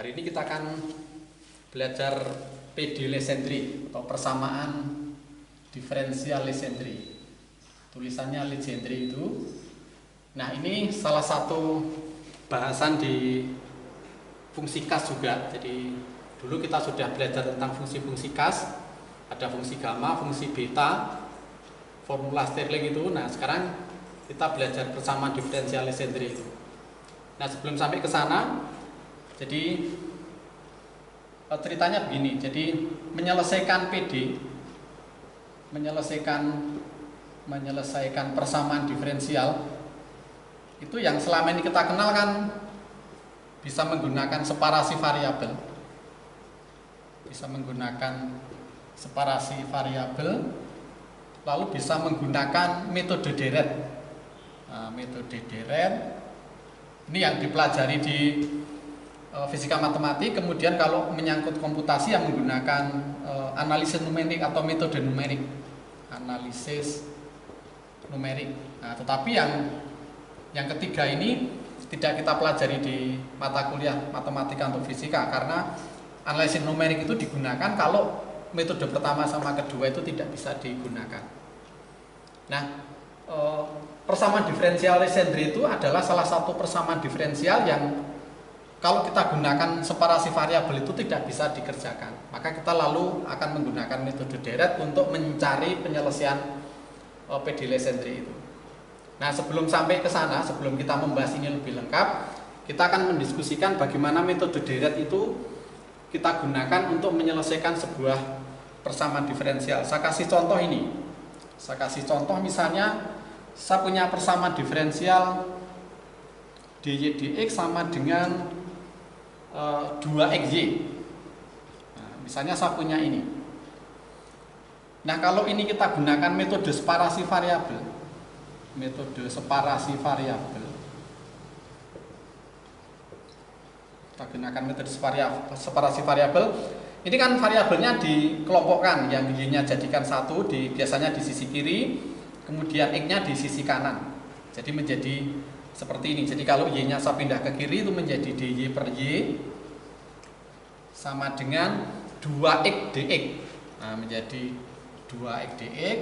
Hari ini kita akan belajar PD Legendre atau persamaan diferensial Legendre. Tulisannya Legendre itu. Nah, ini salah satu bahasan di fungsi kas juga. Jadi dulu kita sudah belajar tentang fungsi-fungsi kas. Ada fungsi gamma, fungsi beta, formula Stirling itu. Nah, sekarang kita belajar persamaan diferensial Legendre itu. Nah, sebelum sampai ke sana, jadi ceritanya begini. Jadi menyelesaikan PD, menyelesaikan persamaan diferensial itu yang selama ini kita kenal kan bisa menggunakan separasi variabel. Bisa menggunakan separasi variabel, lalu bisa menggunakan metode deret. Nah, metode deret ini yang dipelajari di fisika matematik. Kemudian kalau menyangkut komputasi yang menggunakan analisis numerik atau metode numerik, analisis numerik. Nah, tetapi yang ketiga ini tidak kita pelajari di mata kuliah matematika untuk fisika, karena analisis numerik itu digunakan kalau metode pertama sama kedua itu tidak bisa digunakan. Nah, persamaan diferensial Legendre itu adalah salah satu persamaan diferensial yang kalau kita gunakan separasi variabel itu tidak bisa dikerjakan. Maka kita lalu akan menggunakan metode deret untuk mencari penyelesaian PD Legendre itu. Nah, sebelum sampai ke sana, sebelum kita membahas ini lebih lengkap, kita akan mendiskusikan bagaimana metode deret itu kita gunakan untuk menyelesaikan sebuah persamaan diferensial. Saya kasih contoh ini. Saya kasih contoh misalnya saya punya persamaan diferensial dy dx sama dengan 2xy. Nah, misalnya saya punya ini. Nah, kalau ini kita gunakan metode separasi variabel. Metode separasi variabel. Kita gunakan metode separasi variabel. Ini kan variabelnya dikelompokkan, yang y-nya jadikan satu, biasanya di sisi kiri, kemudian x-nya di sisi kanan. Jadi menjadi seperti ini. Jadi kalau y-nya saya pindah ke kiri itu menjadi dy per y sama dengan 2x dx. Nah, menjadi 2x dx.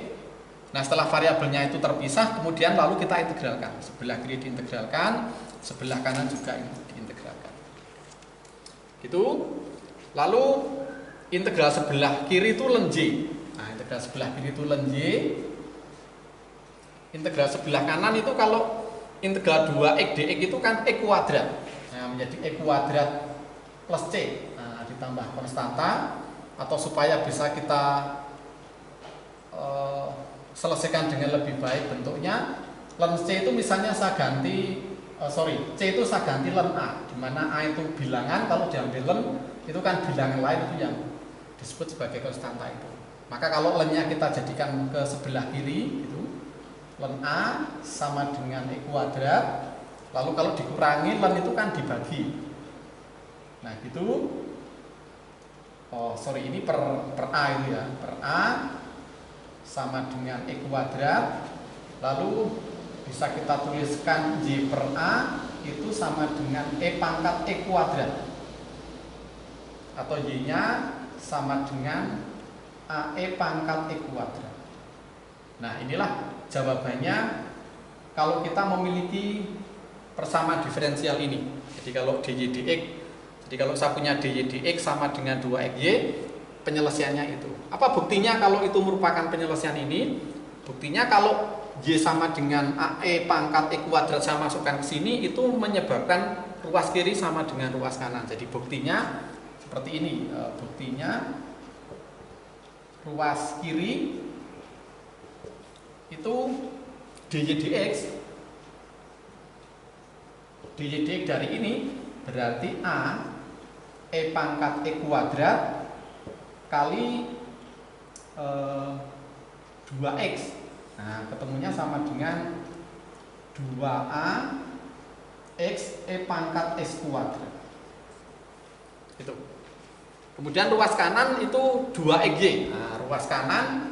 Nah, setelah variabelnya itu terpisah, kemudian lalu kita integralkan. Sebelah kiri diintegralkan, sebelah kanan juga diintegralkan. Gitu. Lalu integral sebelah kiri itu ln y. Nah, integral sebelah kiri itu ln y. Integral sebelah kanan itu kalau integral 2x dx itu kan x kuadrat. Nah, menjadi x kuadrat plus c. Nah, ditambah konstanta, atau supaya bisa kita selesaikan dengan lebih baik bentuknya, ln c itu misalnya saya ganti c itu saya ganti ln a, di mana a itu bilangan, kalau diambil ln itu kan bilangan lain itu yang disebut sebagai konstanta itu. Maka kalau ln-nya kita jadikan ke sebelah kiri itu ln a sama dengan x kuadrat, lalu kalau dikurangi ln itu kan dibagi. Nah, gitu. Ini per a itu ya, per a sama dengan x kuadrat, lalu bisa kita tuliskan y per a itu sama dengan e pangkat x kuadrat, atau y-nya sama dengan ae pangkat x kuadrat. Nah, inilah jawabannya kalau kita memiliki persamaan diferensial ini. Jadi kalau dy dx, jadi kalau saya punya dy dx sama dengan 2xy, penyelesaiannya itu. Apa buktinya kalau itu merupakan penyelesaian ini? Buktinya kalau y sama dengan ae pangkat x kuadrat saya masukkan ke sini, itu menyebabkan ruas kiri sama dengan ruas kanan. Jadi buktinya seperti ini. Buktinya ruas kiri itu dy dx dari ini berarti a e pangkat x kuadrat kali 2x. Nah, ketemunya sama dengan 2a x e pangkat x kuadrat. Itu. Kemudian ruas kanan itu 2xy. Nah, ruas kanan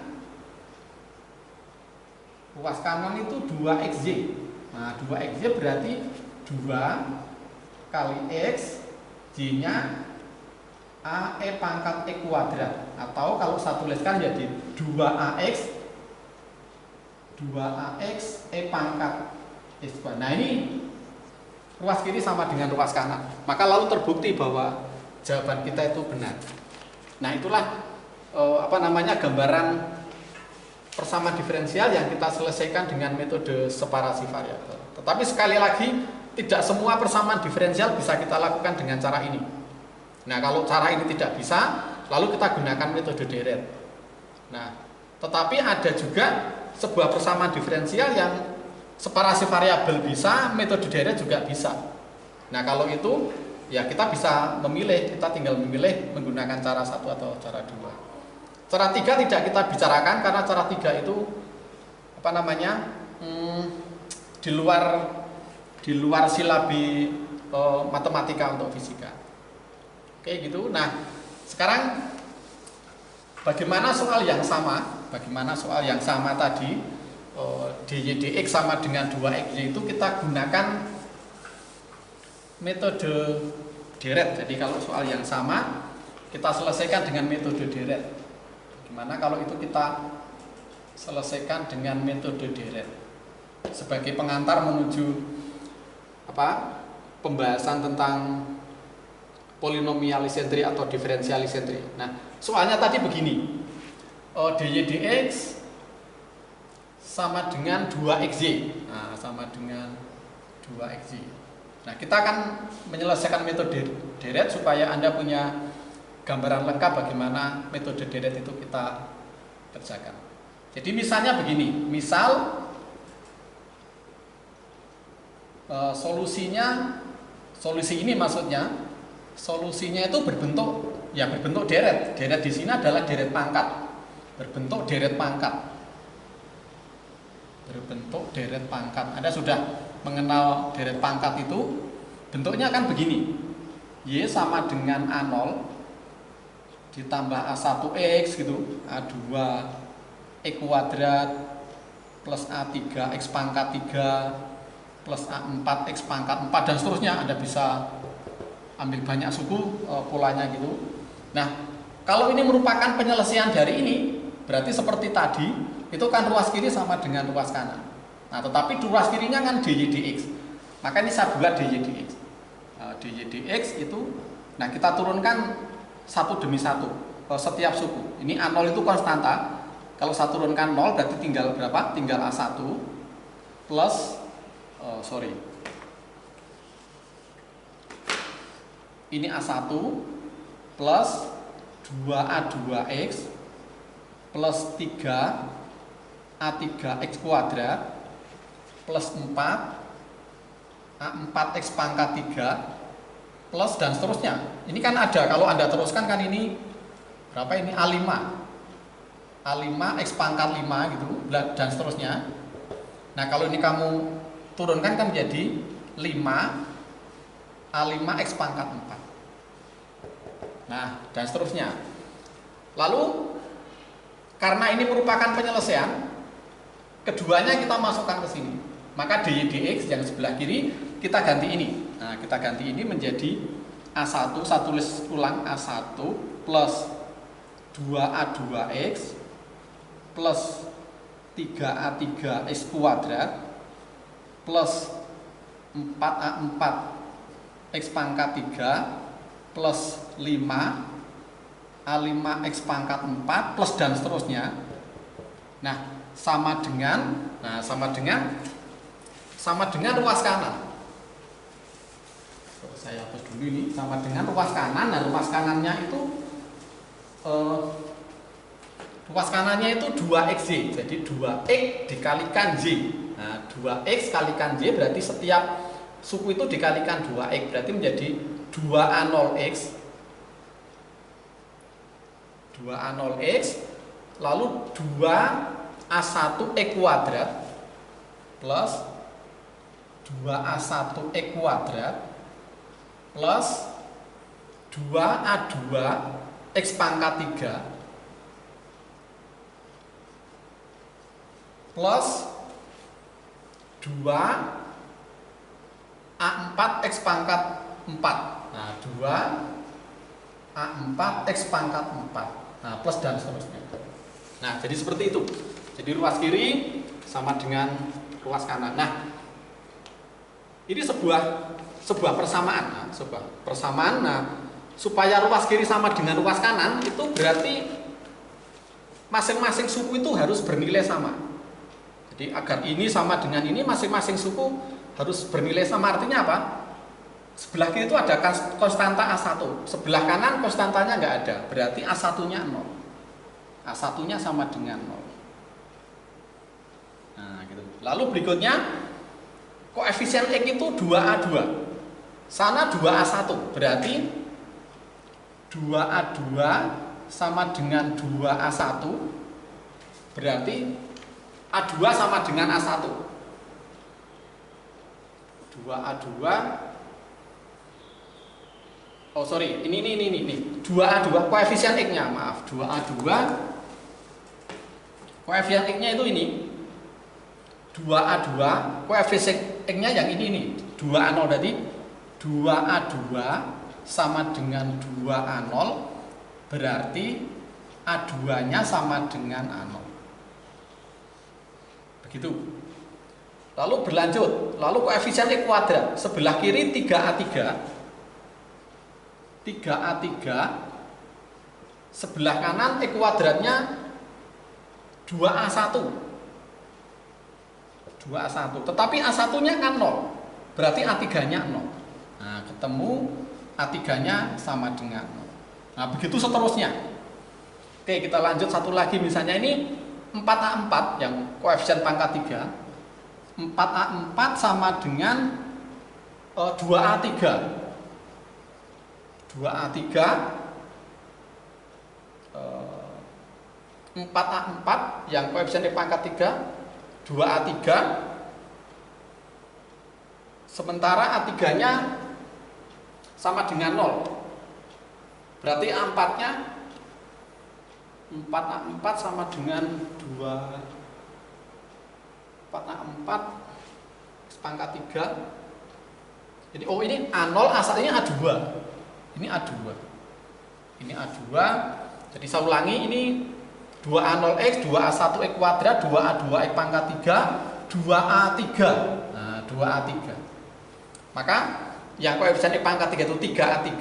itu 2xy. Nah, 2xy berarti 2 kali x Y-nya AE pangkat E kuadrat, atau kalau saya tuliskan jadi 2AX E pangkat X kuadrat. Nah ini ruas kiri sama dengan ruas kanan, maka lalu terbukti bahwa jawaban kita itu benar. Nah itulah gambaran persamaan diferensial yang kita selesaikan dengan metode separasi variabel. Tetapi sekali lagi, tidak semua persamaan diferensial bisa kita lakukan dengan cara ini. Nah, kalau cara ini tidak bisa, lalu kita gunakan metode deret. Nah, tetapi ada juga sebuah persamaan diferensial yang separasi variabel bisa, metode deret juga bisa. Nah, kalau itu ya kita bisa memilih, kita tinggal memilih menggunakan cara satu atau cara dua. Cara tiga tidak kita bicarakan karena cara tiga itu di luar silabi matematika untuk fisika. Oke gitu. Nah, sekarang bagaimana soal yang sama? Bagaimana soal yang sama tadi dy dx sama dengan 2x itu kita gunakan metode deret. Jadi kalau soal yang sama kita selesaikan dengan metode deret. Bagaimana kalau itu kita selesaikan dengan metode deret sebagai pengantar menuju pembahasan tentang polinomial lisentri atau diferensial lisentri. Nah, soalnya tadi begini, dy dx sama dengan 2xy. Nah, sama dengan 2xy. Nah, kita akan menyelesaikan metode deret supaya Anda punya gambaran lengkap bagaimana metode deret itu kita kerjakan. Jadi misalnya begini, misal solusi ini maksudnya solusinya itu berbentuk deret. Deret di sini adalah deret pangkat, berbentuk deret pangkat. Berbentuk deret pangkat. Anda sudah mengenal deret pangkat itu, bentuknya kan begini. Y sama dengan A0 ditambah A1X gitu, A2 E kuadrat plus A3 X pangkat 3 plus A4 X pangkat 4 dan seterusnya. Anda bisa ambil banyak suku polanya gitu. Nah, kalau ini merupakan penyelesaian dari ini, berarti seperti tadi, itu kan ruas kiri sama dengan ruas kanan. Nah, tetapi ruas kirinya kan dy dx. Maka ini saya buat dy dx. Dy dx itu, nah kita turunkan satu demi satu setiap suku. Ini A0 itu konstanta. Kalau saya turunkan 0 berarti tinggal berapa? Tinggal A1 plus ini A1 plus 2A2X plus 3A3X kuadrat plus 4 A4X pangkat 3 plus dan seterusnya. Ini kan ada, kalau Anda teruskan kan ini berapa ini? A5X pangkat 5 gitu dan seterusnya. Nah, kalau ini kamu turunkan kan menjadi 5 A5X pangkat 4. Nah, dan seterusnya. Lalu karena ini merupakan penyelesaian, keduanya kita masukkan ke sini. Maka dy dx yang sebelah kiri kita ganti ini. Nah, kita ganti ini menjadi A1, saya tulis ulang A1 plus 2A2X plus 3A3X kuadrat plus 4A4 X pangkat 3 plus 5 A5X pangkat 4 plus dan seterusnya. Nah, sama dengan ruas kanan. Saya hapus dulu ini, sama dengan ruas kanan. Nah, ruas kanannya itu ruas kanannya itu 2xy. Jadi 2x dikalikan y. Nah, 2x kalikan y berarti setiap suku itu dikalikan 2x, berarti menjadi 2A0x. 2A0x lalu 2A1e kuadrat plus 2A1e kuadrat plus 2A2x pangkat 3 plus 2A4x pangkat 4. Nah, 2A4 X pangkat 4. Nah, plus dan seterusnya. Nah, jadi seperti itu. Jadi ruas kiri sama dengan ruas kanan. Nah, ini sebuah persamaan. Nah, sebuah persamaan. Nah, supaya ruas kiri sama dengan ruas kanan itu berarti masing-masing suku itu harus bernilai sama. Jadi agar ini sama dengan ini, masing-masing suku harus bernilai sama. Artinya apa? Sebelah kiri itu ada konstanta A1, sebelah kanan konstantanya nggak ada, berarti A1-nya 0. A1-nya sama dengan 0. Nah, gitu. Lalu berikutnya, koefisien X itu 2A2. Sana 2A1, berarti 2A2 sama dengan 2A1, berarti A2 sama dengan A1. 2A2, oh sorry, ini 2A2, koefisien X-nya, maaf, 2A2, koefisien X-nya itu ini, 2A2, koefisien X-nya yang ini, 2A0, berarti 2A2 sama dengan 2A0, berarti A2-nya sama dengan A0. Begitu. Lalu berlanjut, lalu koefisien X kuadrat, sebelah kiri 3A3, 3A3, sebelah kanan X kuadratnya 2A1, 2A1, tetapi A1-nya kan 0, berarti A3-nya 0. Nah, ketemu A3-nya sama dengan 0. Nah, begitu seterusnya. Oke, kita lanjut satu lagi, misalnya ini 4A4 yang koefisien pangkat 3. 4A4 sama dengan 2A3. 2A3, 4A4 yang koefisien di pangkat 3, 2A3, sementara A3-nya sama dengan 0. Berarti A4-nya 4A4 sama dengan 4A4 pangkat 3. Jadi oh ini A0, A1-nya A2. Ini A2. Ini A2. Jadi saya ulangi, ini 2A0X, 2A1X kuadrat, 2A2X pangkat 3, 2A3. Nah, 2A3. Maka yang koefisien X pangkat 3 itu 3A3.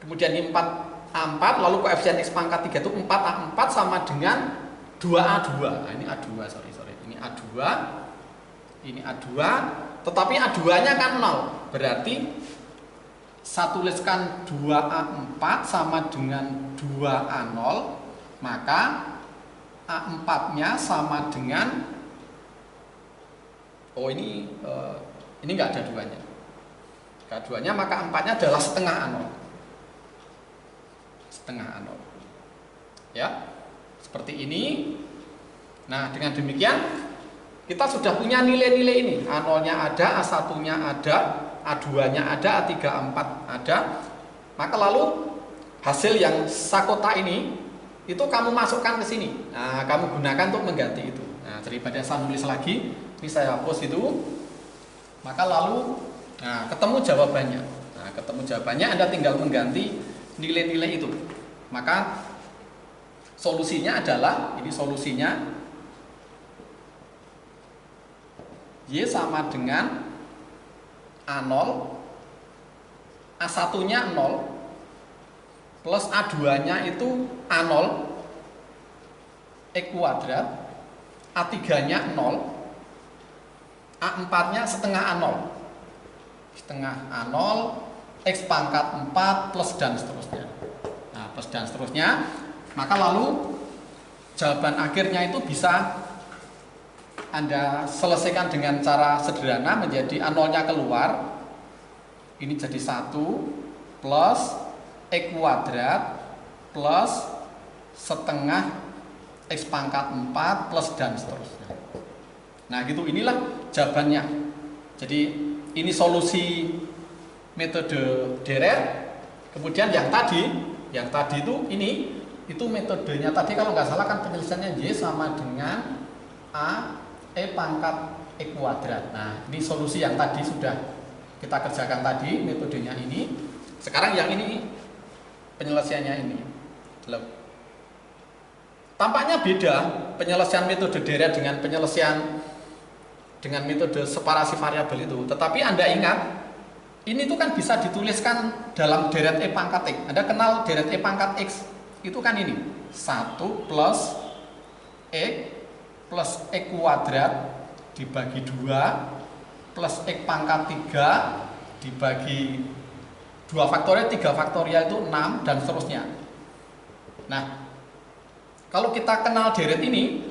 Kemudian ini 4A4, lalu koefisien X pangkat 3 itu 4A4 sama dengan 2A2. Nah, ini A2, sorry. Ini A2. Ini A2, tetapi A2-nya kan 0. Berarti saya tuliskan 2A4 sama dengan 2A0, maka A4-nya sama dengan, oh ini nggak ada duanya. Nggak ada duanya, maka 4-nya adalah setengah A0. Setengah A0. Ya, seperti ini. Nah, dengan demikian kita sudah punya nilai-nilai ini. A0-nya ada, A1-nya ada, A2-nya ada, A3, A4 ada. Maka lalu hasil yang sakota ini itu kamu masukkan ke sini. Nah, kamu gunakan untuk mengganti itu. Nah, daripada saya nulis lagi, ini saya hapus itu. Maka lalu ketemu jawabannya. Nah, ketemu jawabannya, Anda tinggal mengganti nilai-nilai itu. Maka solusinya adalah, ini solusinya, Y sama dengan A0, A1-nya 0, plus A2-nya itu A0, X kuadrat, A3-nya 0, A4-nya setengah A0, setengah A0, X pangkat 4, plus dan seterusnya. Nah, plus dan seterusnya. Maka lalu jawaban akhirnya itu bisa Anda selesaikan dengan cara sederhana, menjadi A0-nya keluar. Ini jadi 1 plus X kuadrat plus setengah X pangkat 4 plus dan seterusnya. Nah, gitu, inilah jawabannya. Jadi ini solusi metode Deret. Kemudian yang tadi itu itu metodenya tadi, kalau nggak salah kan penyelesaiannya Y sama dengan A E pangkat X kuadrat. Nah, ini solusi yang tadi sudah kita kerjakan tadi metodenya ini. Sekarang yang ini penyelesaiannya ini. Tampaknya beda penyelesaian metode deret dengan penyelesaian dengan metode separasi variabel itu. Tetapi Anda ingat, ini tuh kan bisa dituliskan dalam deret E pangkat X. Anda kenal deret E pangkat X? Itu kan ini 1 plus X plus X kuadrat dibagi 2 plus X pangkat 3 dibagi 2 faktorial, 3 faktorial itu 6 dan seterusnya. Nah, kalau kita kenal deret ini,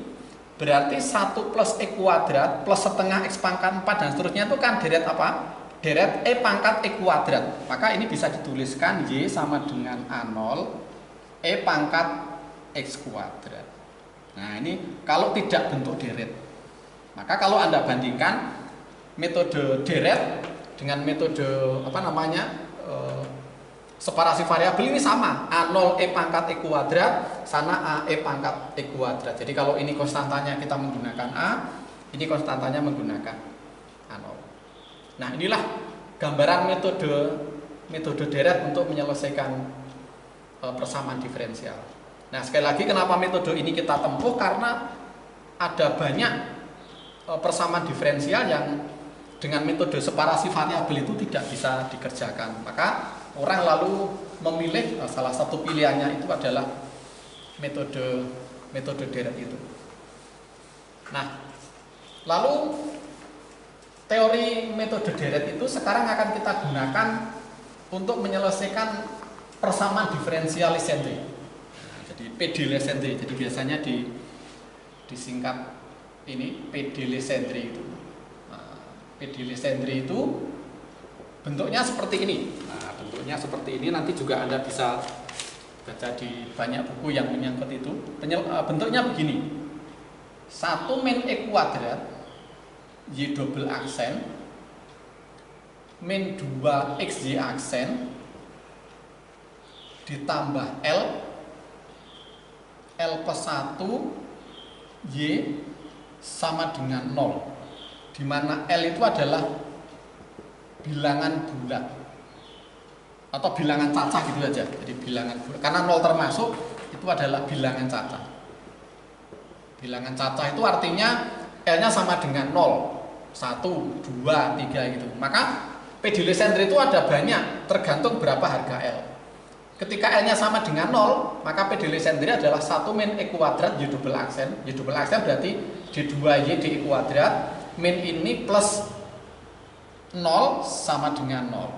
berarti 1 plus X kuadrat plus setengah X pangkat 4 dan seterusnya itu kan deret apa? Deret E pangkat X kuadrat. Maka ini bisa dituliskan Y sama dengan A0 E pangkat X kuadrat. Nah, ini kalau tidak bentuk deret. Maka kalau Anda bandingkan metode deret dengan metode separasi variabel ini sama, A0 E pangkat E kuadrat, sana A E pangkat E kuadrat. Jadi kalau ini konstantanya kita menggunakan A, ini konstantanya menggunakan A0. Nah, inilah gambaran metode deret untuk menyelesaikan persamaan diferensial. Nah, sekali lagi kenapa metode ini kita tempuh, karena ada banyak persamaan diferensial yang dengan metode separasi variabel itu tidak bisa dikerjakan. Maka orang lalu memilih salah satu pilihannya itu adalah metode deret itu. Nah, lalu teori metode deret itu sekarang akan kita gunakan untuk menyelesaikan persamaan diferensial Legendre. Nah, jadi PD Legendre. Jadi biasanya disingkat ini PD Legendre itu. Nah, PD Legendre itu bentuknya seperti ini. Nah, bentuknya seperti ini, nanti juga Anda bisa baca di banyak buku yang menyangkut itu. Bentuknya begini. 1 min E kuadrat Y double aksen min 2 XY aksen ditambah L plus 1 Y sama dengan 0, di mana L itu adalah bilangan bulat atau bilangan cacah gitu aja. Jadi bilangan bulat, karena 0 termasuk, itu adalah bilangan cacah. Bilangan cacah itu artinya L-nya sama dengan 0, 1, 2, 3 gitu. Maka PD Legendre itu ada banyak, tergantung berapa harga L. Ketika L-nya sama dengan 0, maka PD Legendre adalah 1 min E kuadrat Y double aksen. Y double aksen berarti D2Y DI kuadrat, min ini plus 0 sama dengan 0.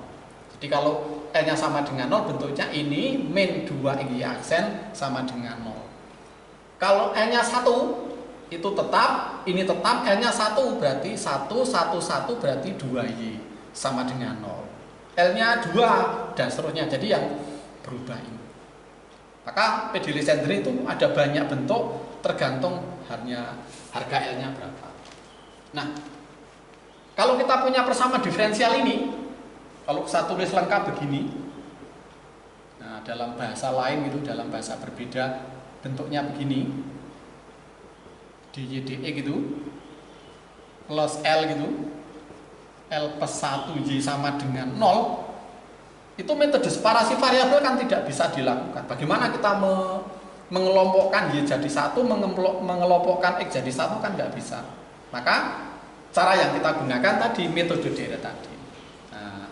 Jadi kalau L-nya sama dengan 0, bentuknya ini min 2Y aksen sama dengan 0. Kalau L-nya 1, itu tetap, ini tetap, L-nya 1 berarti 1, 1, 1 berarti 2Y sama dengan 0. L-nya 2 dan seterusnya, jadi yang berubah ini. Maka PD Legendre itu ada banyak bentuk, tergantung harga L-nya berapa. Nah, kalau kita punya persamaan diferensial ini, kalau saya tulis lengkap begini, nah dalam bahasa lain gitu, dalam bahasa berbeda, bentuknya begini, DYDE gitu, plus L gitu, L plus 1Y sama dengan 0, itu metode separasi variabel kan tidak bisa dilakukan. Bagaimana kita mengelompokkan Y jadi 1, mengelompokkan X jadi 1 kan nggak bisa. Maka cara yang kita gunakan tadi metode deret tadi. Nah,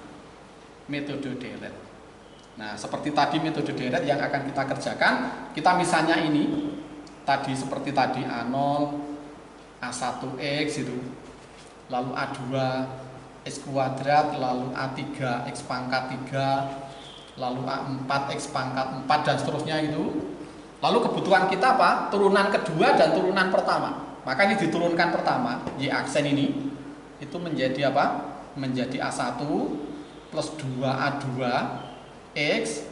metode deret. Nah, seperti tadi metode deret yang akan kita kerjakan, kita misalnya ini tadi seperti tadi A0, A1X itu, lalu A2 X kuadrat, lalu A3 X pangkat 3, lalu A4 X pangkat 4 dan seterusnya itu. Lalu kebutuhan kita apa? Turunan kedua dan turunan pertama. Maka ini diturunkan pertama, Y aksen ini itu menjadi apa? Menjadi A1 plus 2A2 X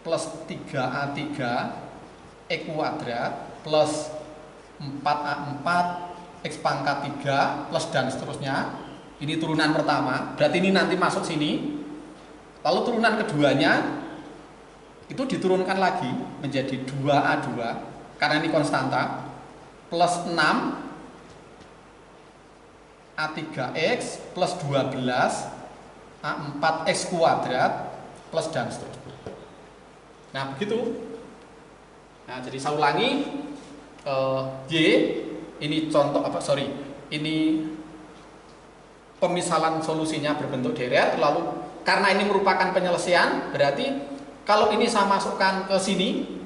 plus 3A3 X kuadrat plus 4A4 X pangkat 3 plus dan seterusnya. Ini turunan pertama, berarti ini nanti masuk sini. Lalu turunan keduanya itu diturunkan lagi menjadi 2A2 karena ini konstanta, plus 6 A3X plus 12 A4X kuadrat plus dan seterusnya. Nah, begitu. Nah, jadi saya ulangi, Y ini contoh ini pemisalan solusinya berbentuk deret, lalu karena ini merupakan penyelesaian, berarti kalau ini saya masukkan ke sini,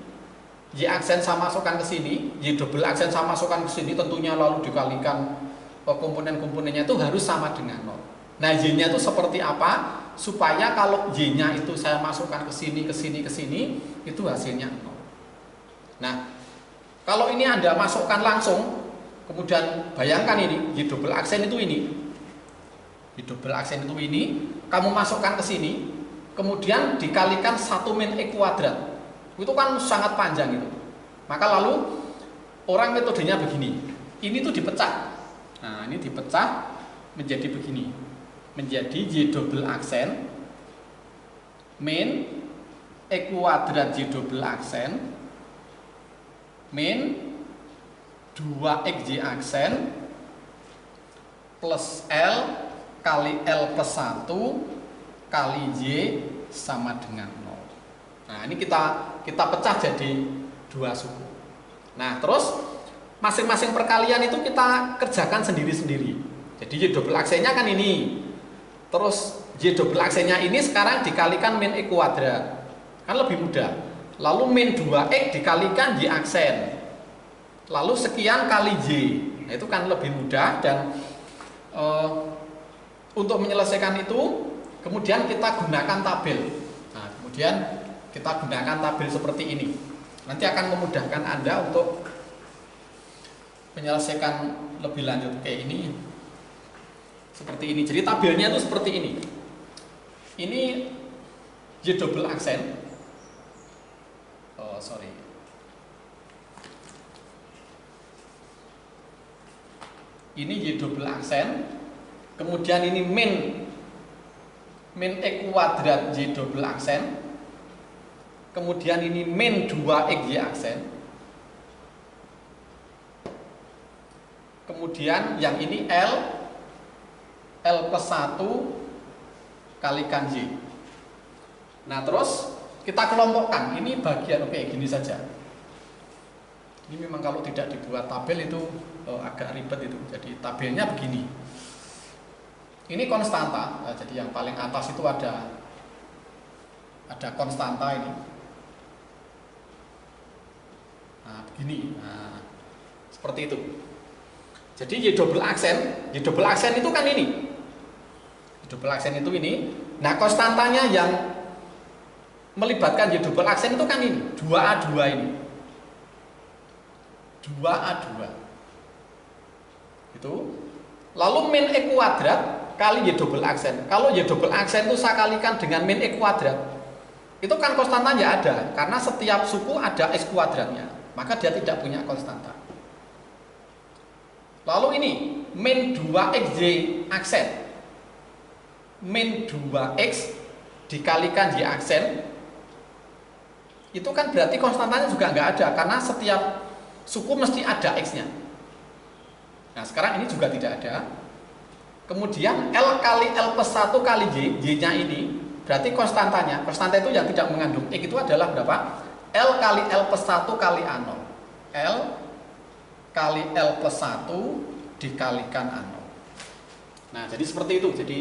Y aksen saya masukkan ke sini, Y double aksen saya masukkan ke sini, tentunya lalu dikalikan komponen-komponennya itu harus sama dengan 0. Nah, Y-nya itu seperti apa? Supaya kalau Y-nya itu saya masukkan ke sini, ke sini, ke sini, itu hasilnya 0. Nah, kalau ini Anda masukkan langsung, kemudian bayangkan ini, Y double aksen itu ini. Y double aksen itu ini, kamu masukkan ke sini, kemudian dikalikan 1 min E kuadrat. Itu kan sangat panjang itu. Maka lalu orang metodenya begini. Ini tuh dipecah. Nah, ini dipecah menjadi begini. Menjadi Y double aksen min E kuadrat Y double aksen min 2XY aksen plus L kali L plus 1 kali Y sama dengan 0. Nah, ini kita pecah jadi 2 suku. Nah, terus masing-masing perkalian itu kita kerjakan sendiri-sendiri. Jadi Y double aksennya kan ini. Terus Y double aksennya ini sekarang dikalikan min E kuadrat. Kan lebih mudah. Lalu min 2X dikalikan Y aksen. Lalu sekian kali Y. Nah, itu kan lebih mudah dan untuk menyelesaikan itu kemudian kita gunakan tabel. Nah, kemudian kita gunakan tabel seperti ini. Nanti akan memudahkan Anda untuk menyelesaikan lebih lanjut kayak ini. Seperti ini. Jadi tabelnya itu seperti ini. Ini Y double aksen. Ini Y double aksen. Kemudian ini min E kuadrat Y double aksen. Kemudian ini min 2XY aksen. Kemudian yang ini L plus 1 kalikan Y. Nah, terus kita kelompokkan. Ini bagian gini saja. Ini memang kalau tidak dibuat tabel itu agak ribet itu. Jadi tabelnya begini. Ini konstanta. Nah, jadi yang paling atas itu ada konstanta ini. Nah, begini. Nah, seperti itu. Jadi Y double aksen itu kan ini. Y double aksen itu ini. Nah, konstantanya yang melibatkan Y double aksen itu kan ini, 2A2 ini. 2A2. Itu. Lalu min E kuadrat kali Y double aksen. Kalau Y double aksen itu saya kalikan dengan min E kuadrat. Itu kan konstantanya ada, karena setiap suku ada X kuadratnya. Maka dia tidak punya konstanta. Lalu ini min 2XY aksen. Min 2X dikalikan Y aksen. Itu kan berarti konstantanya juga nggak ada, karena setiap suku mesti ada X-nya. Nah, sekarang ini juga tidak ada. Kemudian L kali L plus 1 kali Y, Y-nya ini berarti konstantanya. Konstanta itu yang tidak mengandung X itu adalah berapa? L kali L plus 1 kali A0. L kali L plus 1 dikalikan A0. Nah, jadi seperti itu. Jadi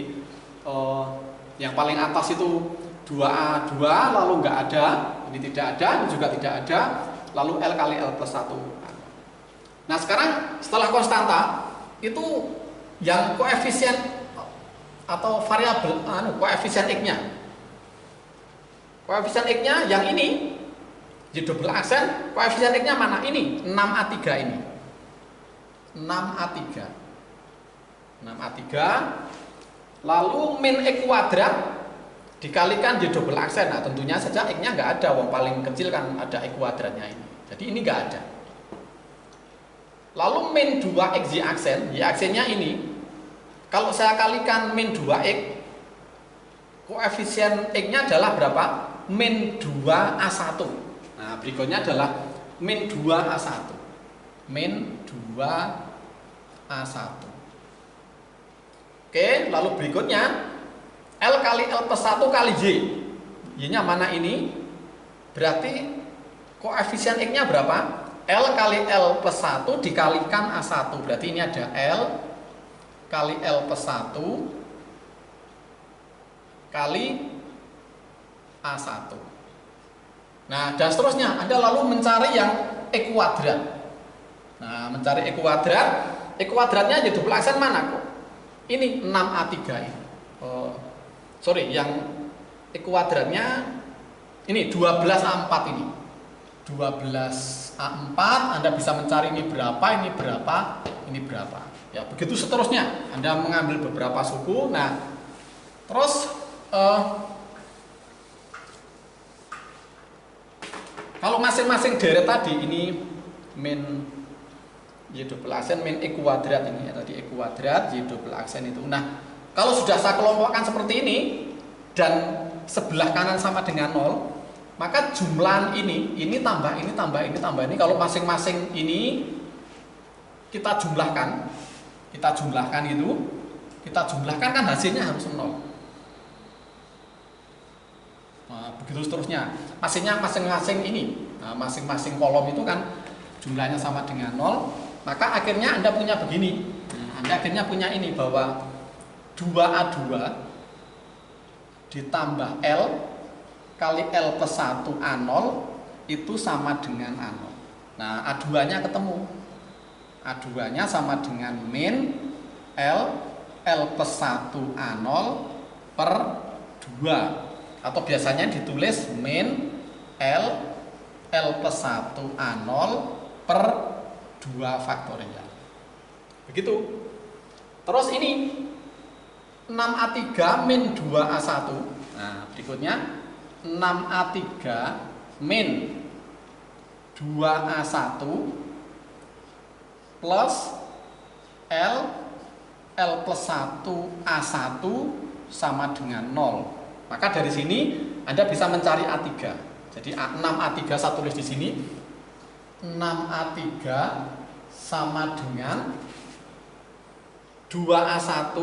yang paling atas itu 2A2, lalu nggak ada, ini tidak ada, ini juga tidak ada, lalu L kali L plus 1. Nah, sekarang setelah konstanta, itu yang koefisien atau variabel, koefisien X-nya. Koefisien X-nya yang ini, Y double aksen, koefisien X-nya mana? Ini, 6A3 ini. 6A3. 6A3, lalu min E kuadrat dikalikan Y double aksen. Nah, tentunya saja X-nya nggak ada, wong paling kecil kan ada E kuadratnya ini. Jadi ini nggak ada. Lalu min 2XY aksen, Y aksennya ini. Kalau saya kalikan min 2X, koefisien X-nya adalah berapa? Min 2A1. Nah, berikutnya adalah min 2A1. Min 2A1. Oke, lalu berikutnya L kali L plus 1 kali Y. Y-nya mana ini? Berarti koefisien X-nya berapa? L kali L plus 1 dikalikan A1. Berarti ini ada L kali L plus 1 kali A1. Nah, dan seterusnya. Anda lalu mencari yang E kuadrat. Nah, mencari E kuadrat. E kuadratnya jadi double aksen mana kok? Ini 6A3 ini. Sorry, yang E kuadratnya ini 12A4 ini. 12A4, Anda bisa mencari ini berapa, ini berapa, ini berapa. Ya, begitu seterusnya. Anda mengambil beberapa suku. Nah, terus kalau masing-masing deret tadi ini min Y double aksen min E kuadrat ini ya, tadi E kuadrat Y double aksen itu. Nah, kalau sudah saya kelompokkan seperti ini dan sebelah kanan sama dengan 0, maka jumlahan ini tambah ini tambah ini tambah ini. Kalau masing-masing ini kita jumlahkan itu, kita jumlahkan kan hasilnya harus 0. Nah, begitu seterusnya. Masing-masing ini, nah, masing-masing kolom itu kan jumlahnya sama dengan 0. Maka akhirnya Anda punya begini. Nah, Anda akhirnya punya ini bahwa 2A2 ditambah L kali L plus 1 A0 itu sama dengan A0. Nah, A2-nya ketemu. A2-nya sama dengan min L plus 1 A0 per 2. Atau biasanya ditulis min L plus 1 A0 per 2 faktorial. Begitu. Terus ini 6A3 min 2A1. Nah, berikutnya 6A3 min 2A1 plus L plus 1 A1 sama dengan 0. Maka dari sini Anda bisa mencari A3. Jadi 6A3 saya tulis di sini. 6A3 sama dengan 2A1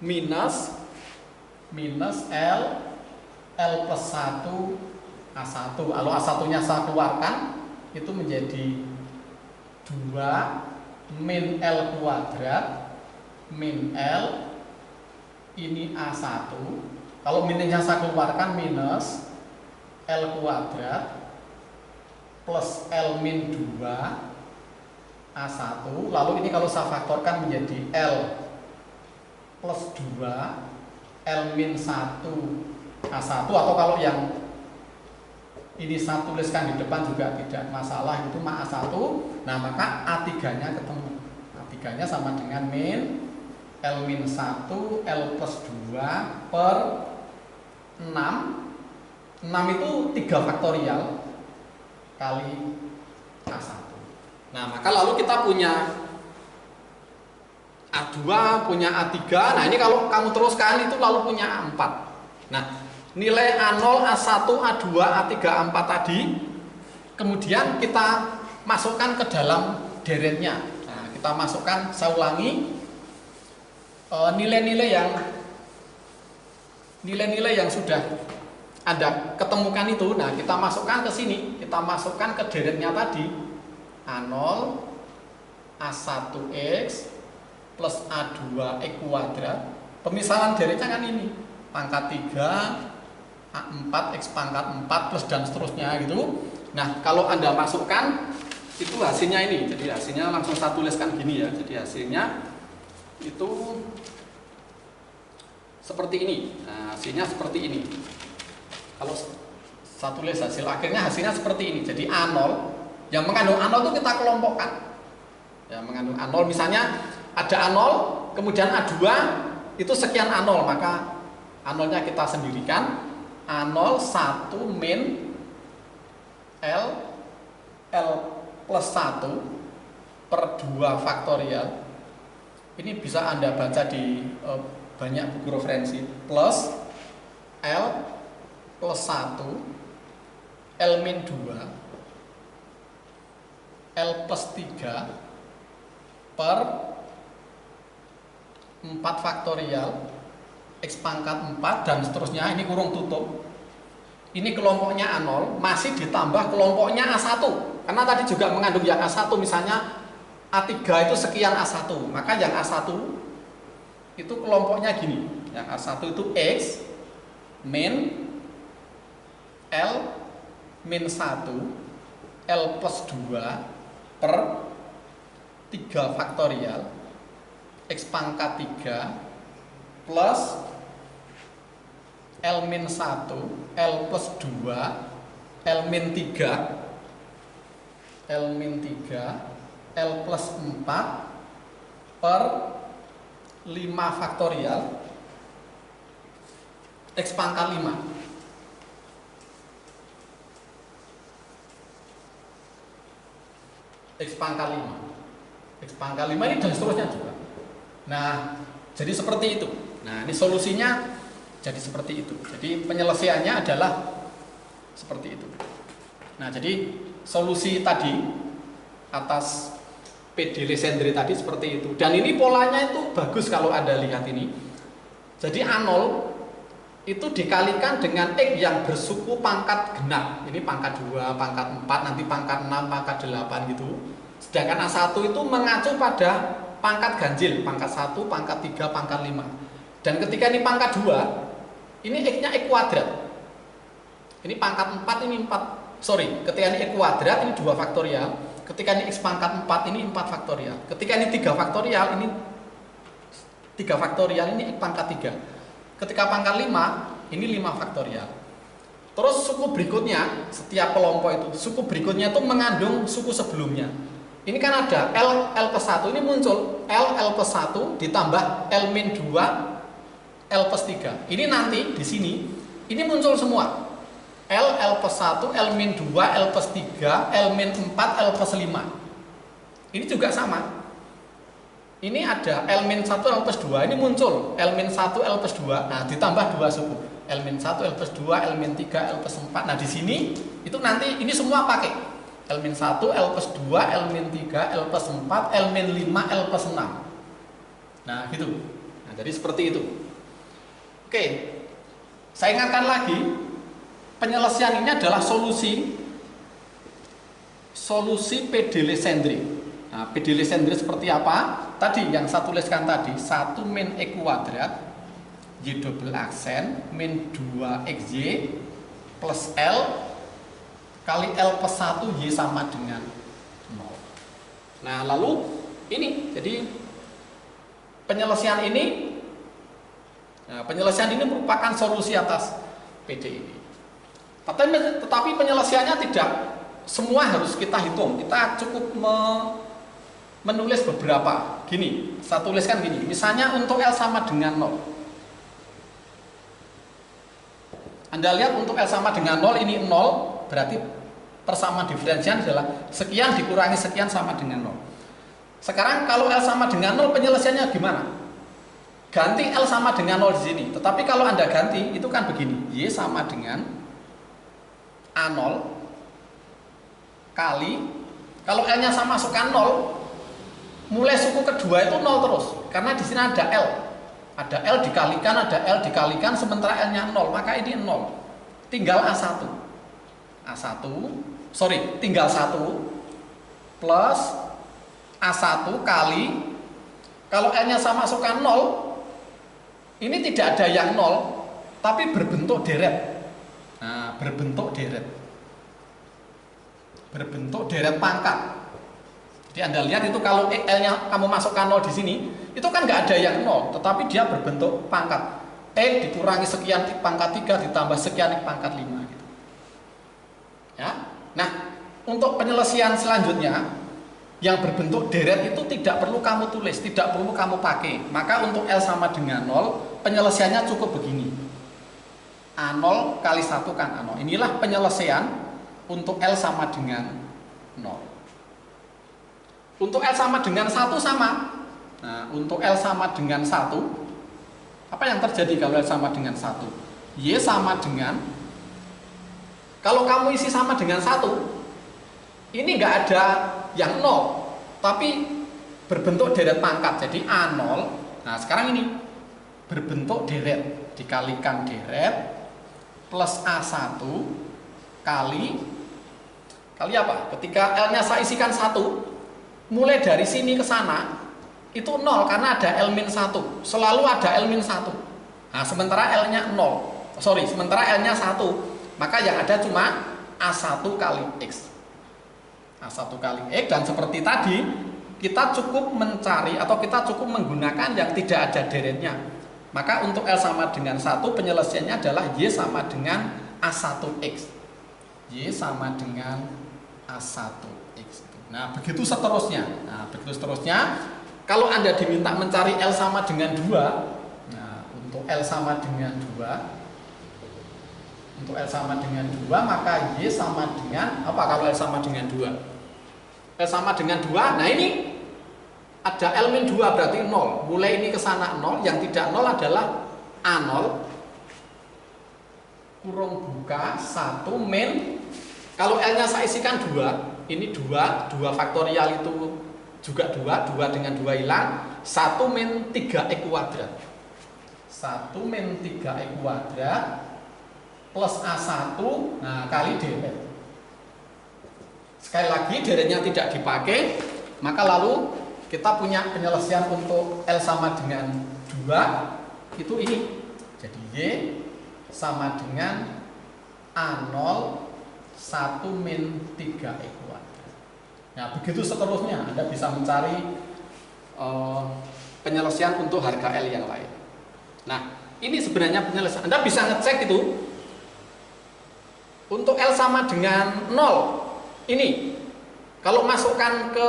minus L plus 1 A1. Kalau A1-nya saya keluarkan, itu menjadi 2 min L kuadrat min L ini A1. Kalau minusnya saya keluarkan minus L kuadrat plus L min 2 A1. Lalu ini kalau saya faktorkan menjadi L plus 2 L min 1 A1. Atau kalau yang ini saya tuliskan di depan juga tidak masalah, itu mah A1. Nah, maka A3-nya ketemu. A3-nya sama dengan min L min 1 L plus 2 per 6. 6 itu 3 faktorial kali A1. Nah, maka lalu kita punya A2, punya A3. Nah, ini kalau kamu teruskan itu lalu punya A4. Nah, nilai A0, A1, A2, A3, A4 tadi kemudian kita masukkan ke dalam deretnya. Nah, kita masukkan, saya ulangi, nilai-nilai yang sudah Anda ketemukan itu. Nah, kita masukkan ke sini, kita masukkan ke deretnya tadi. A0 A1X plus A2X kuadrat. Pemisahan deretnya kan ini, pangkat 3 A4 X pangkat 4 plus dan seterusnya gitu. Nah, kalau Anda masukkan itu hasilnya ini. Jadi hasilnya langsung saya tuliskan gini ya. Jadi hasilnya itu seperti ini. Nah, hasilnya seperti ini. Kalau saya tulis akhirnya hasilnya seperti ini. Jadi A0 yang mengandung A0 itu kita kelompokkan. Ya, mengandung A0 misalnya ada A0, kemudian A2 itu sekian A0, maka A0-nya kita sendirikan. A0 1 min L plus 1 per 2 faktorial. Ini bisa Anda baca di banyak buku referensi. Plus L plus 1 L min 2 L plus 3 per 4 faktorial X pangkat 4 dan seterusnya, ini kurung tutup. Ini kelompoknya A0 masih ditambah kelompoknya A1, karena tadi juga mengandung yang A1, misalnya A3 itu sekian A1, maka yang A1 itu kelompoknya gini. Yang A1 itu X min L min 1 L plus 2 per 3 faktorial X pangkat 3 plus L min 1 L plus 2 L min 3 L min 3 L plus 4 per 5 faktorial X pangkat 5. X pangkat 5. X pangkat 5 ini dan seterusnya juga. Nah, jadi seperti itu. Nah, ini solusinya jadi seperti itu. Jadi penyelesaiannya adalah seperti itu. Nah, jadi solusi tadi atas PD Legendre tadi seperti itu. Dan ini polanya itu bagus kalau Anda lihat ini. Jadi A0 itu dikalikan dengan X yang bersuku pangkat genap. Ini pangkat 2, pangkat 4, nanti pangkat 6, pangkat 8 gitu. Sedangkan A1 itu mengacu pada pangkat ganjil, pangkat 1, pangkat 3, pangkat 5. Dan ketika ini pangkat 2, ini X-nya X kuadrat. Ini pangkat 4, ini 4. Sorry, ketika ini X kuadrat, ini 2 faktorial. Ketika ini X pangkat 4, ini 4 faktorial. Ketika ini 3 faktorial, ini 3 faktorial, ini X pangkat 3. Ketika pangkat 5, ini 5 faktorial. Terus suku berikutnya, setiap kelompok itu, suku berikutnya itu mengandung suku sebelumnya. Ini kan ada L plus 1, ini muncul L plus 1 ditambah L min 2, L plus 3. Ini nanti di sini, ini muncul semua. L plus 1, L min 2, L plus 3, L min 4, L plus 5. Ini juga sama. Ini ada L min 1, L plus 2, ini muncul L min 1, L plus 2, nah ditambah 2 suku L min 1, L plus 2, L min 3, L plus 4. Nah di sini itu nanti ini semua pakai L min 1, L plus 2, L min 3, L plus 4, L min 5, L plus 6. Nah gitu. Nah jadi seperti itu. Oke, saya ingatkan lagi, penyelesaian ini adalah solusi PD Legendre. Nah, PD Legendre seperti apa? Tadi yang saya tuliskan tadi, 1 min X kuadrat Y double aksen min 2XY plus L kali L plus 1 Y sama dengan 0. Nah, lalu ini, jadi penyelesaian ini merupakan solusi atas PD ini. Tetapi penyelesaiannya tidak semua harus kita hitung. Kita cukup menulis beberapa. Gini, saya tuliskan gini. Misalnya untuk L sama dengan 0. Anda lihat untuk L sama dengan 0, ini 0, berarti persamaan diferensial adalah sekian dikurangi sekian sama dengan 0. Sekarang kalau L sama dengan 0, penyelesaiannya gimana? Ganti L sama dengan 0 di sini. Tetapi kalau Anda ganti, itu kan begini. Y sama dengan A0 kali, kalau L-nya sama masukkan 0, mulai suku kedua itu 0 terus, karena di sini ada L. Ada L dikalikan, ada L dikalikan, sementara L-nya 0, maka ini 0. Tinggal A1. Tinggal 1 plus A1 kali, kalau L-nya sama masukkan 0, ini tidak ada yang 0, tapi berbentuk deret. Nah, berbentuk deret pangkat. Jadi Anda lihat itu kalau L-nya kamu masukkan 0 di sini, itu kan nggak ada yang 0, tetapi dia berbentuk pangkat. X dikurangi sekian X pangkat 3 ditambah sekian X pangkat 5 gitu. Ya. Nah, untuk penyelesaian selanjutnya yang berbentuk deret itu tidak perlu kamu tulis, tidak perlu kamu pakai. Maka untuk L sama dengan 0, penyelesaiannya cukup begini. A0 kali 1 kan A0. Inilah penyelesaian untuk L sama dengan 0. Untuk L sama dengan 1 sama. Nah, untuk L sama dengan 1, apa yang terjadi kalau L sama dengan 1? Y sama dengan, kalau kamu isi sama dengan 1, ini nggak ada yang 0, tapi berbentuk deret pangkat. Jadi A0 Nah, sekarang ini berbentuk deret, dikalikan deret plus A1 kali apa? Ketika L-nya saya isikan 1, mulai dari sini ke sana itu 0 karena ada L-1. Selalu ada L-1. Nah, sementara L-nya 0. Sementara L-nya 1. Maka yang ada cuma A1 kali X. A1 kali X, dan seperti tadi kita cukup mencari atau kita cukup menggunakan yang tidak ada deretnya. Maka untuk L sama dengan 1, penyelesaiannya adalah Y sama dengan A1X. Y sama dengan A1X. Nah, begitu seterusnya. Kalau Anda diminta mencari L sama dengan 2, nah, untuk L sama dengan 2, maka Y sama dengan apa kalau L sama dengan 2? L sama dengan 2, nah ini ada L-2 berarti 0. Mulai ini ke sana 0, yang tidak 0 adalah A0 kurung buka 1 min, kalau L-nya saya isikan 2, ini 2 faktorial itu juga 2 dengan 2 hilang, 1 min 3x kuadrat. 1 min 3x kuadrat plus A1, nah, kali deret. Sekali lagi deretnya tidak dipakai, maka lalu kita punya penyelesaian untuk L sama dengan 2 itu ini. Jadi Y sama dengan A0 1 min 3x kuadrat. Nah, begitu seterusnya Anda bisa mencari penyelesaian untuk harga L yang lain. Nah, ini sebenarnya penyelesaian. Anda bisa ngecek itu untuk L sama dengan 0. Ini kalau masukkan ke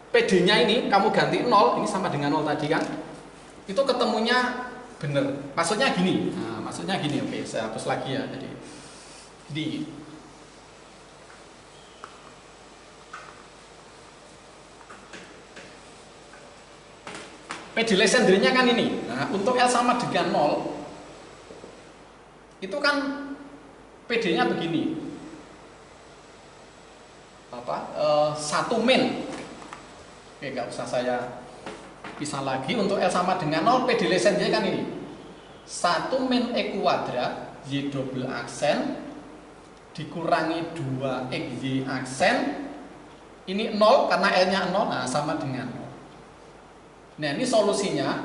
PD-nya ini kamu ganti 0, ini sama dengan 0 tadi kan, itu ketemunya bener. Maksudnya gini. Nah, maksudnya gini. Oke, saya hapus lagi ya. Jadi di PD Legendre-nya kan ini. Nah, untuk L sama dengan 0 itu kan PD-nya begini. 1 min. Oke, nggak usah saya pisah lagi. Untuk L sama dengan 0, PD Legendre kan ini 1 min E kuadrat Y double aksen dikurangi 2XY aksen, ini 0 karena L-nya 0, nah sama dengan 0. Nah, ini solusinya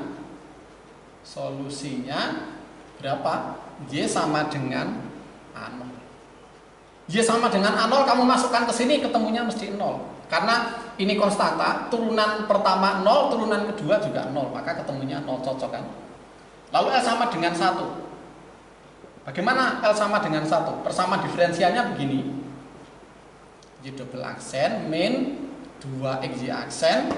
berapa? Y sama dengan A0. Y sama dengan A0 kamu masukkan ke sini ketemunya mesti 0. Karena ini konstanta, turunan pertama 0, turunan kedua juga 0, maka ketemunya 0, cocok kan? Lalu L sama dengan 1. Bagaimana L sama dengan 1? Persamaan diferensialnya begini. Y double aksen min 2XY aksen,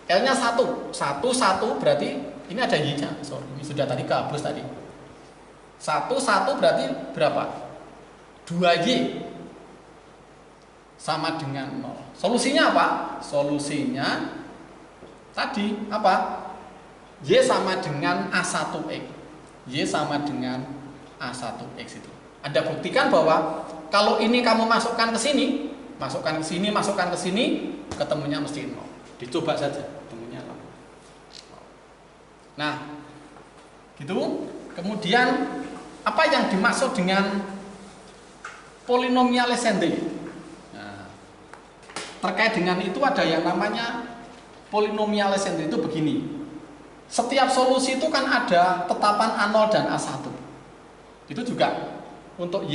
L-nya 1. 1 berarti ini ada Y-nya. Ini sudah tadi kehapus tadi. 1 berarti berapa? 2Y sama dengan 0. Solusinya apa? Solusinya tadi apa? Y sama dengan A1X. Y sama dengan A1X itu. Anda buktikan bahwa kalau ini kamu masukkan ke sini, masukkan ke sini, ketemunya mesti 0. Dicoba saja, ketemunya 0. Nah, gitu. Kemudian apa yang dimaksud dengan polinomial Legendre? Terkait dengan itu ada yang namanya polinomial Legendre itu begini. Setiap solusi itu kan ada tetapan A0 dan A1. Itu juga untuk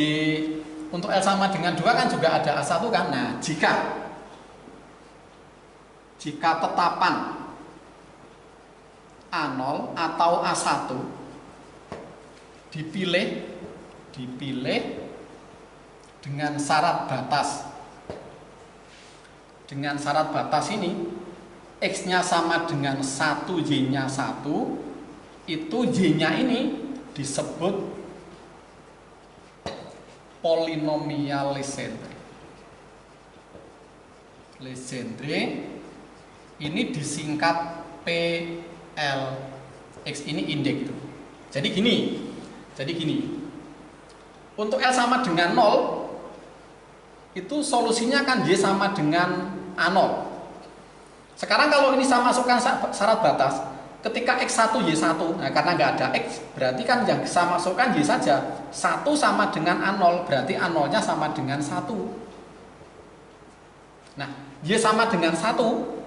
untuk L sama dengan 2 kan juga ada A1 kan. Nah, jika tetapan A0 atau A1 dipilih dengan syarat batas. Dengan syarat batas ini, X-nya sama dengan 1, Y-nya 1, itu Y-nya ini disebut polinomial Legendre. Legendre ini disingkat PLX, ini indeks itu. Jadi gini. Untuk L sama dengan 0, itu solusinya kan Y sama dengan A0. Sekarang kalau ini saya masukkan syarat batas, ketika X1 Y1, nah karena nggak ada X, berarti kan yang bisa masukkan Y saja. 1 sama dengan A0, berarti A0 nya sama dengan 1. Nah, Y sama dengan 1,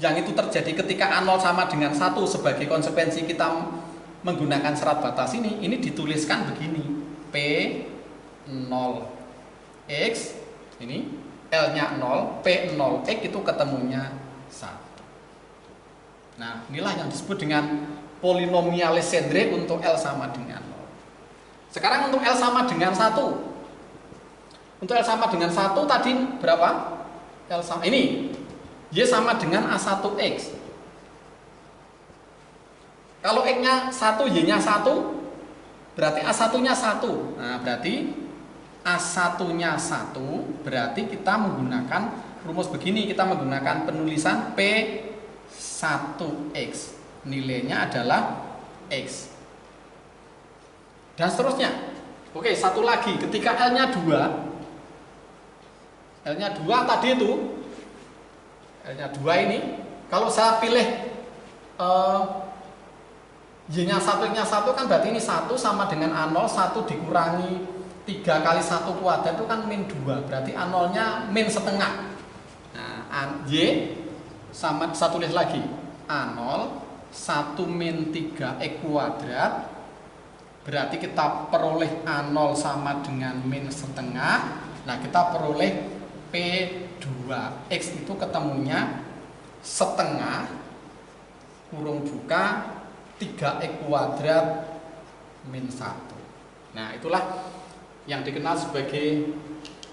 yang itu terjadi ketika A0 sama dengan 1, sebagai konsekuensi kita menggunakan serat batas ini dituliskan begini, P0X, ini L-nya 0, P0X itu ketemunya 1. Nah, inilah yang disebut dengan polinomial Legendre untuk L sama dengan 0. Sekarang untuk L sama dengan 1. Untuk L sama dengan 1 tadi berapa? L sama ini. Y sama dengan A1X. Kalau X-nya 1, Y-nya 1, berarti A1-nya 1. Nah, berarti A1-nya 1, berarti kita menggunakan rumus begini, kita menggunakan penulisan P1X. Nilainya adalah X. Dan seterusnya. Oke, satu lagi, ketika L-nya 2, L-nya 2 tadi itu, L-nya 2 ini, kalau saya pilih Y-nya 1, X-nya 1 kan berarti ini 1 sama dengan A0, 1 dikurangi 3 kali 1 kuadrat itu kan min 2, berarti A0-nya min setengah. Nah, Y sama, saya tulis lagi, A0, 1 min 3X kuadrat, berarti kita peroleh A0 sama dengan min setengah. Nah, kita peroleh P2X itu ketemunya setengah kurung buka 3X kuadrat min 1. Nah, itulah yang dikenal sebagai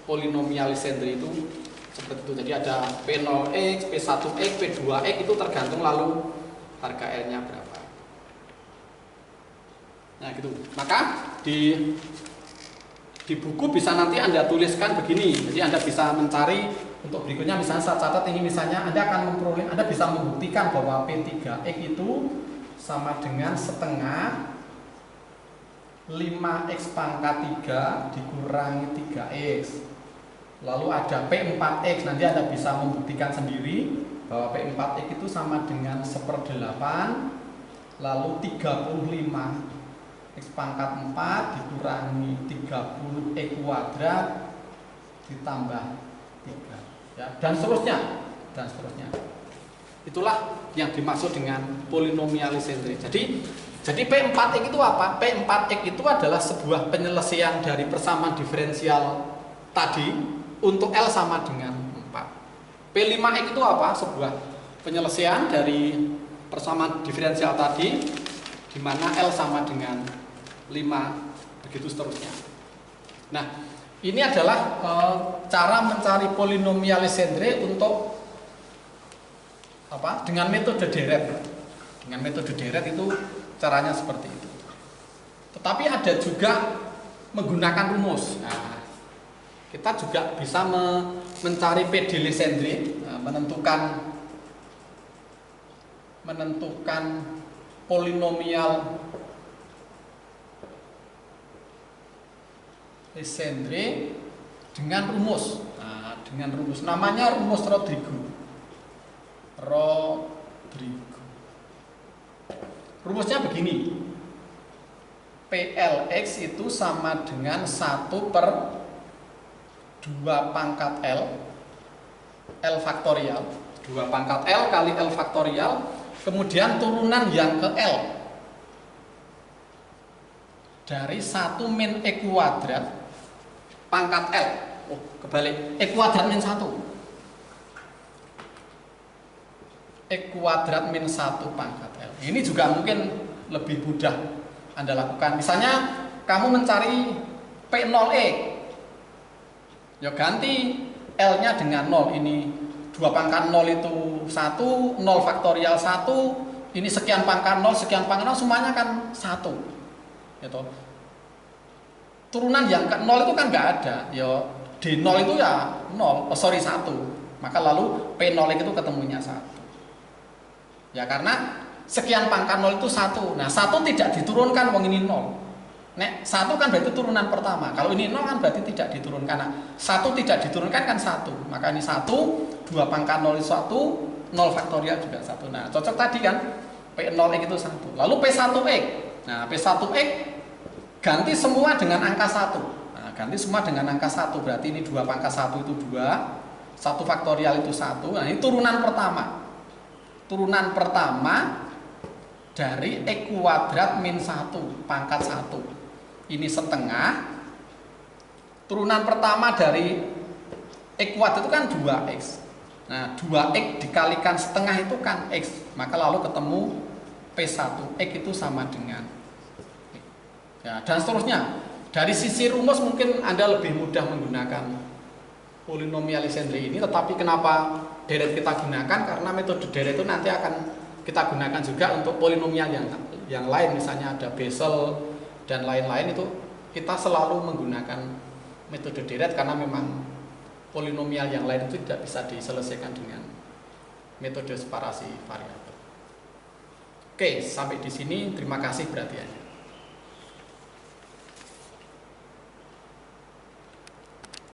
polinomial Legendre itu seperti itu. Jadi ada P0X, P1X, P2X itu tergantung lalu harga L-nya berapa. Nah, gitu. Maka di buku bisa nanti Anda tuliskan begini. Jadi Anda bisa mencari untuk berikutnya, misalnya saya catat ini, misalnya Anda akan memperoleh, Anda bisa membuktikan bahwa P3X itu sama dengan setengah 5X pangkat 3 dikurangi 3X. Lalu ada P4X, nanti Anda bisa membuktikan sendiri bahwa P4X itu sama dengan 1/8, lalu 35 X pangkat 4 dikurangi 30X kuadrat ditambah 3, ya, dan seterusnya, dan seterusnya. Itulah yang dimaksud dengan polinomial Legendre. Jadi P4X itu apa? P4X itu adalah sebuah penyelesaian dari persamaan diferensial tadi untuk L sama dengan 4. P5X itu apa? Sebuah penyelesaian dari persamaan diferensial tadi di mana L sama dengan 5, begitu seterusnya. Nah, ini adalah cara mencari polinomial Legendre untuk apa? Dengan metode deret. Dengan metode deret itu caranya seperti itu. Tetapi ada juga menggunakan rumus. Nah, kita juga bisa mencari PD Legendre, menentukan polinomial Legendre dengan rumus. Nah, dengan rumus namanya rumus Rodrigo. Rumusnya begini. PLX itu sama dengan 1/2 pangkat L faktorial. 2 pangkat L kali L faktorial, kemudian turunan yang ke L dari 1 min E kuadrat pangkat L. Oh, kebalik. E kuadrat min 1. E kuadrat min 1 pangkat L. Ini juga mungkin lebih mudah Anda lakukan. Misalnya kamu mencari P0E, ya ganti L-nya dengan 0. Ini 2 pangkat 0 itu 1, 0 faktorial 1, ini sekian pangkat 0, sekian pangkat 0, semuanya kan 1. Gitu. Turunan yang ke 0 itu kan nggak ada. Ya D0 itu ya 1. Maka lalu P0 itu ketemunya 1. Ya karena sekian pangkat 0 itu 1. Nah, 1 tidak diturunkan, wong ini 0. Nek 1 kan berarti turunan pertama. Kalau ini 0 kan berarti tidak diturunkan. Nah, 1 tidak diturunkan kan 1. Maka ini 1, 2 pangkat 0 itu 1, 0 faktorial juga 1. Nah, cocok tadi kan, P0x itu 1. Lalu P1x. Nah, P1x ganti semua dengan angka 1. Nah, ganti semua dengan angka 1. Berarti ini 2 pangkat 1 itu 2. 1 faktorial itu 1. Nah, ini turunan pertama. Turunan pertama dari X kuadrat min 1 pangkat 1. Ini setengah. Turunan pertama dari X kuadrat itu kan 2x. Nah, 2x dikalikan setengah itu kan x. Maka lalu ketemu P1x itu sama dengan ya, dan seterusnya. Dari sisi rumus mungkin Anda lebih mudah menggunakan polinomial Legendre ini, tetapi kenapa deret kita gunakan? Karena metode deret itu nanti akan kita gunakan juga untuk polinomial yang lain, misalnya ada Bessel dan lain-lain, itu kita selalu menggunakan metode deret karena memang polinomial yang lain itu tidak bisa diselesaikan dengan metode separasi variabel. Oke, sampai di sini. Terima kasih perhatiannya.